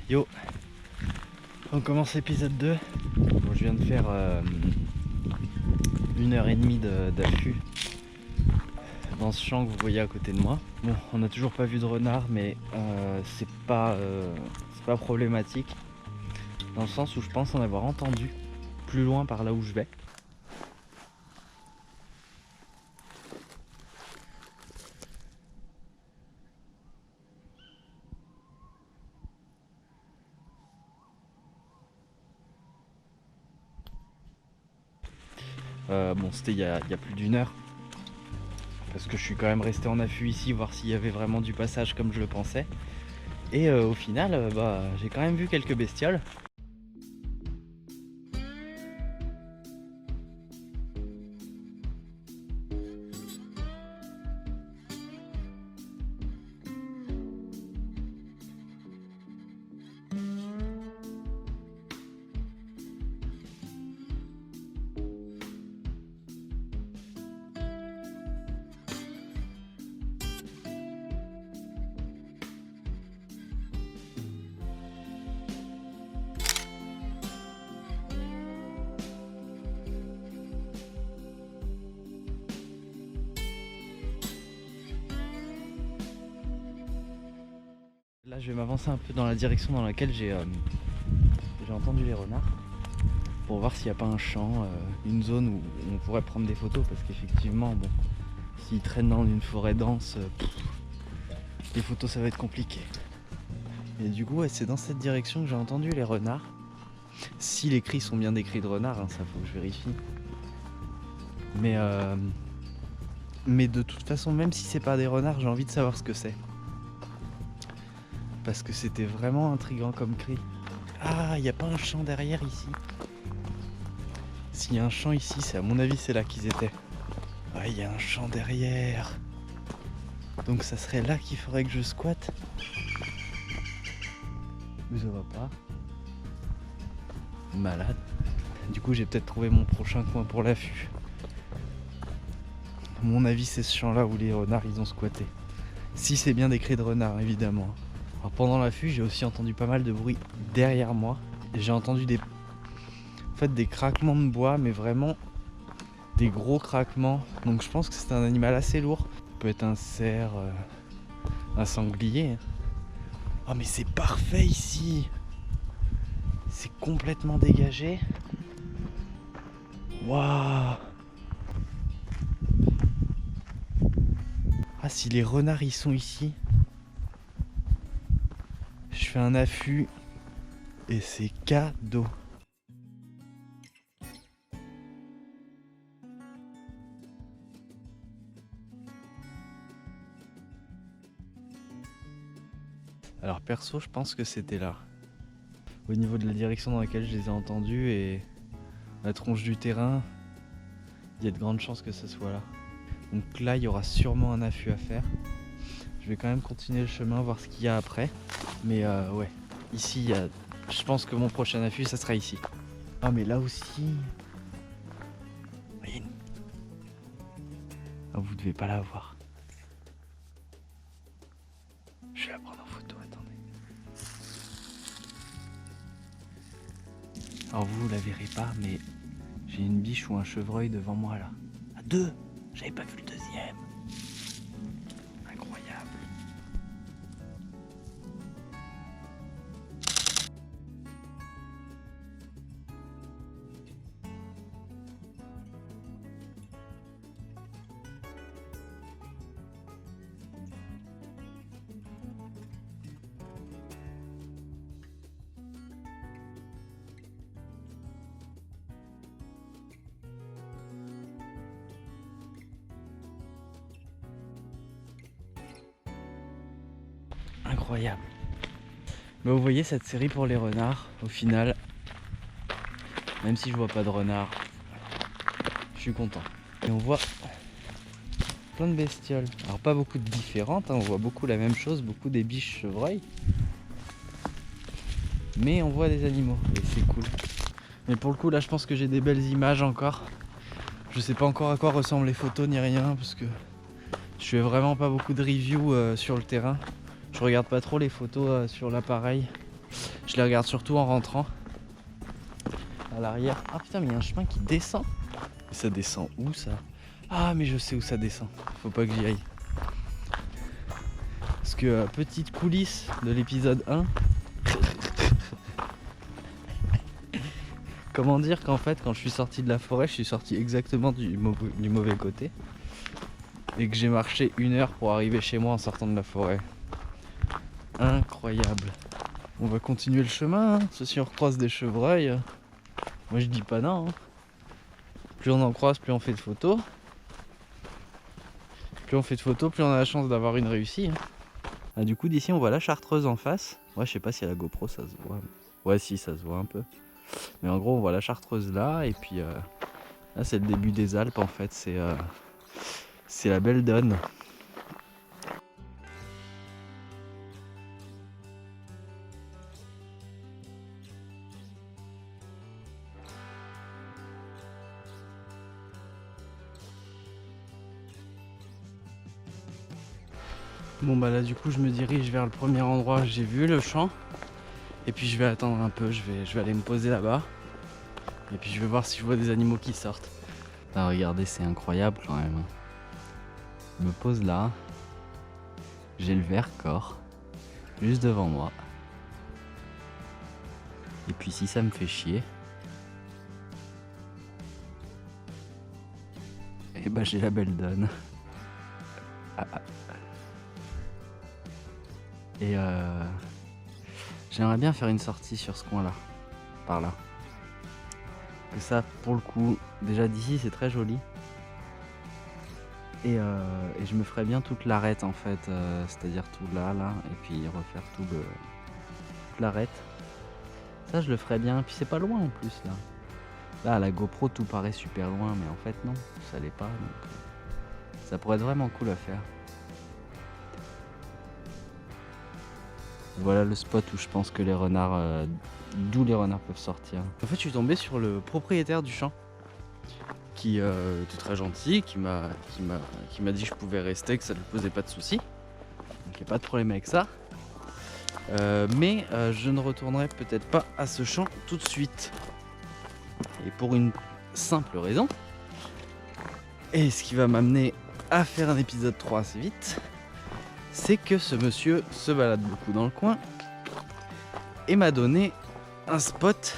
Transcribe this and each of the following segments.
Yo, on commence l'épisode 2. Bon, je viens de faire 1h30 d'affût dans ce champ que vous voyez à côté de moi. Bon, on n'a toujours pas vu de renard, mais c'est pas problématique, dans le sens où je pense en avoir entendu plus loin par là où je vais. Bon, c'était il y a plus d'une heure, parce que je suis quand même resté en affût ici, voir s'il y avait vraiment du passage comme je le pensais. Et au final, j'ai quand même vu quelques bestioles. Là, je vais m'avancer un peu dans la direction dans laquelle j'ai entendu les renards, pour voir s'il n'y a pas un champ, une zone où on pourrait prendre des photos, parce qu'effectivement, bon, s'ils traînent dans une forêt dense, les photos ça va être compliqué. Et du coup, ouais, c'est dans cette direction que j'ai entendu les renards. Si les cris sont bien des cris de renards, hein, ça faut que je vérifie. Mais de toute façon, même si c'est pas des renards, j'ai envie de savoir ce que c'est. Parce que c'était vraiment intriguant comme cri. Ah, il n'y a pas un champ derrière ici? S'il y a un champ ici, c'est à mon avis c'est là qu'ils étaient. Ah, il y a un champ derrière. Donc ça serait là qu'il faudrait que je squatte. Mais ça va pas. Malade. Du coup j'ai peut-être trouvé mon prochain coin pour l'affût. À mon avis c'est ce champ là où les renards ils ont squatté. Si c'est bien des cris de renards évidemment. Alors pendant l'affût, j'ai aussi entendu pas mal de bruit derrière moi. J'ai entendu des craquements de bois, mais vraiment des gros craquements. Donc je pense que c'est un animal assez lourd. Ça peut être un cerf, un sanglier. Oh mais c'est parfait ici. C'est complètement dégagé. Waouh. Ah, si les renards ils sont ici. Je fais un affût et c'est cadeau. Alors perso, je pense que c'était là. Au niveau de la direction dans laquelle je les ai entendus et la tronche du terrain, il y a de grandes chances que ce soit là. Donc là, il y aura sûrement un affût à faire. Je vais quand même continuer le chemin, voir ce qu'il y a après. Mais ouais, ici, je pense que mon prochain affût, ça sera ici. Ah mais là aussi. Voyez. Ah, vous devez pas la voir. Je vais la prendre en photo, attendez. Alors vous la verrez pas, mais j'ai une biche ou un chevreuil devant moi là. Ah, deux. J'avais pas vu le deuxième. Incroyable. Incroyable. Mais vous voyez cette série pour les renards, au final, même si je vois pas de renards, je suis content. Et on voit plein de bestioles. Alors pas beaucoup de différentes, hein, on voit beaucoup la même chose, beaucoup des biches chevreuils. Mais on voit des animaux et c'est cool. Mais pour le coup là je pense que j'ai des belles images encore. Je sais pas encore à quoi ressemblent les photos ni rien parce que je fais vraiment pas beaucoup de reviews sur le terrain. Je regarde pas trop les photos sur l'appareil. Je les regarde surtout en rentrant. À l'arrière. Ah putain, mais il y a un chemin qui descend. Et ça descend où ça? Ah, mais je sais où ça descend. Faut pas que j'y aille. Parce que petite coulisse de l'épisode 1. Comment dire qu'en fait, quand je suis sorti de la forêt, je suis sorti exactement du mauvais côté. Et que j'ai marché 1 heure pour arriver chez moi en sortant de la forêt. Incroyable. On va continuer le chemin, hein. Si on recroise des chevreuils, moi je dis pas non. Hein. Plus on en croise, plus on fait de photos. Plus on fait de photos, plus on a la chance d'avoir une réussie. Hein. Ah, du coup, d'ici, on voit la Chartreuse en face. Ouais, je sais pas si à la GoPro ça se voit. Ouais, si, ça se voit un peu. Mais en gros, on voit la Chartreuse là. Et puis là, c'est le début des Alpes en fait. C'est la Belle Donne. Bon bah là du coup je me dirige vers le premier endroit que j'ai vu, le champ. Et puis je vais attendre un peu, je vais aller me poser là-bas. Et puis je vais voir si je vois des animaux qui sortent. Ah, regardez, c'est incroyable quand même. Je me pose là. J'ai le Vercors juste devant moi. Et puis si ça me fait chier, et bah j'ai la Belle Donne. Et j'aimerais bien faire une sortie sur ce coin là, par là. Que ça, pour le coup, déjà d'ici c'est très joli. Et je me ferais bien toute l'arête en fait, c'est-à-dire tout là, et puis refaire toute l'arête. Ça je le ferais bien, puis c'est pas loin en plus là. Là à la GoPro tout paraît super loin, mais en fait non, ça l'est pas. Donc, ça pourrait être vraiment cool à faire. Voilà le spot où je pense que les renards, d'où les renards peuvent sortir. En fait je suis tombé sur le propriétaire du champ qui était très gentil, qui m'a dit que je pouvais rester, que ça ne lui posait pas de soucis. Donc il n'y a pas de problème avec ça. Mais je ne retournerai peut-être pas à ce champ tout de suite. Et pour une simple raison. Et ce qui va m'amener à faire un épisode 3 assez vite. C'est que ce monsieur se balade beaucoup dans le coin. Et m'a donné un spot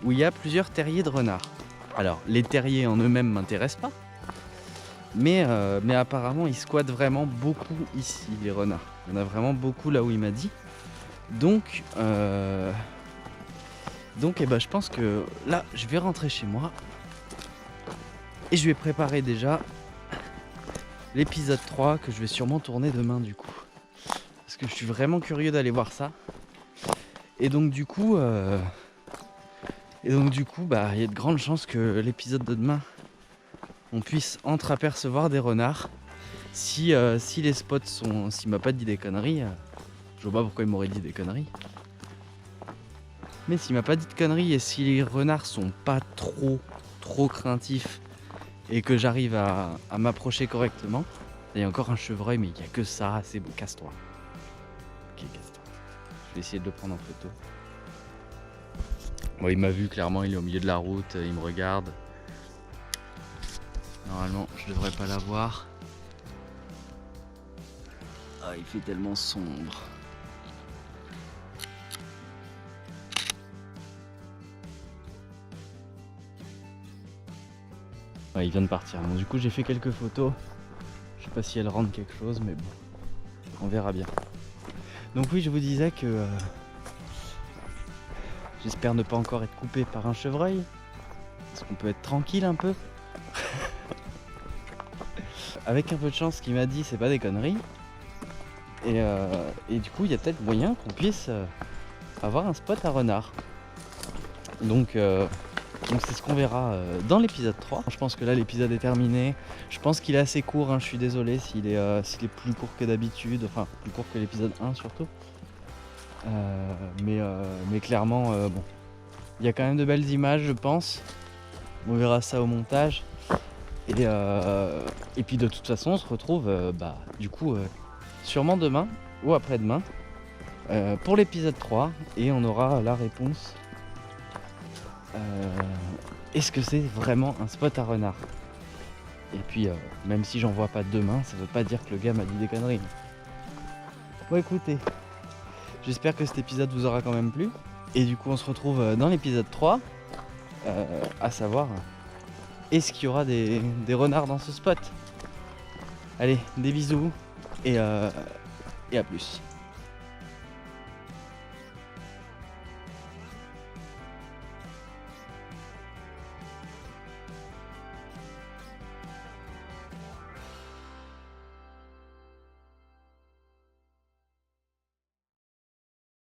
où il y a plusieurs terriers de renards. Alors, les terriers en eux-mêmes m'intéressent pas. Mais apparemment, ils squattent vraiment beaucoup ici, les renards. Il y en a vraiment beaucoup là où il m'a dit. Donc, je pense que là, je vais rentrer chez moi. Et je vais préparer déjà l'épisode 3 que je vais sûrement tourner demain du coup. Parce que je suis vraiment curieux d'aller voir ça. Et donc du coup, il y a de grandes chances que l'épisode de demain, on puisse entreapercevoir des renards. Si les spots sont... S'il m'a pas dit des conneries, je vois pas pourquoi il m'aurait dit des conneries. Mais s'il m'a pas dit de conneries et si les renards sont pas trop craintifs et que j'arrive à m'approcher correctement, il y a encore un chevreuil mais il n'y a que ça, c'est bon, casse-toi. Ok, casse-toi. Je vais essayer de le prendre en photo. Bon, il m'a vu clairement, il est au milieu de la route, il me regarde. Normalement, je devrais pas l'avoir. Ah, il fait tellement sombre. Ouais, il vient de partir. Bon, du coup, j'ai fait quelques photos. Je sais pas si elles rendent quelque chose, mais bon, on verra bien. Donc oui, je vous disais que j'espère ne pas encore être coupé par un chevreuil. Parce qu'on peut être tranquille un peu. Avec un peu de chance, ce qu'il m'a dit, c'est pas des conneries. Et du coup, il y a peut-être moyen qu'on puisse avoir un spot à renard. Donc c'est ce qu'on verra dans l'épisode 3. Je pense que là, l'épisode est terminé. Je pense qu'il est assez court, hein. Je suis désolé s'il est plus court que d'habitude. Enfin, plus court que l'épisode 1 surtout. Mais clairement, bon, il y a quand même de belles images, je pense. On verra ça au montage. Et puis de toute façon, on se retrouve du coup sûrement demain ou après-demain pour l'épisode 3 et on aura la réponse. Est-ce que c'est vraiment un spot à renard? Et puis même si j'en vois pas demain, ça veut pas dire que le gars m'a dit des conneries. Bon écoutez, j'espère que cet épisode vous aura quand même plu. Et du coup on se retrouve dans l'épisode 3, à savoir, est-ce qu'il y aura des renards dans ce spot? Allez, des bisous et à plus.